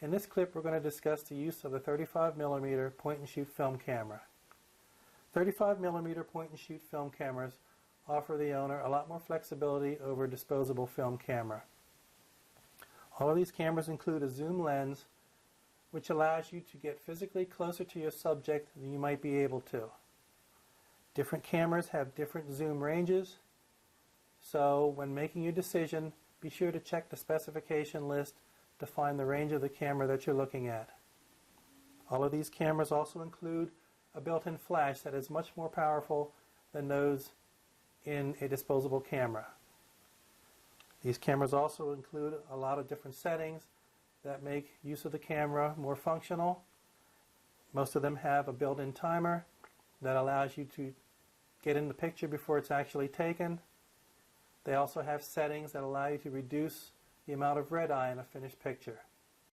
In this clip we're going to discuss the use of the 35mm point-and-shoot film camera. 35mm point-and-shoot film cameras offer the owner a lot more flexibility over a disposable film camera. All of these cameras include a zoom lens which allows you to get physically closer to your subject than you might be able to. Different cameras have different zoom ranges, so when making your decision, be sure to check the specification list to find the range of the camera that you're looking at. All of these cameras also include a built-in flash that is much more powerful than those in a disposable camera. These cameras also include a lot of different settings that make use of the camera more functional. Most of them have a built-in timer that allows you to get in the picture before it's actually taken. They also have settings that allow you to reduce the amount of red eye in a finished picture.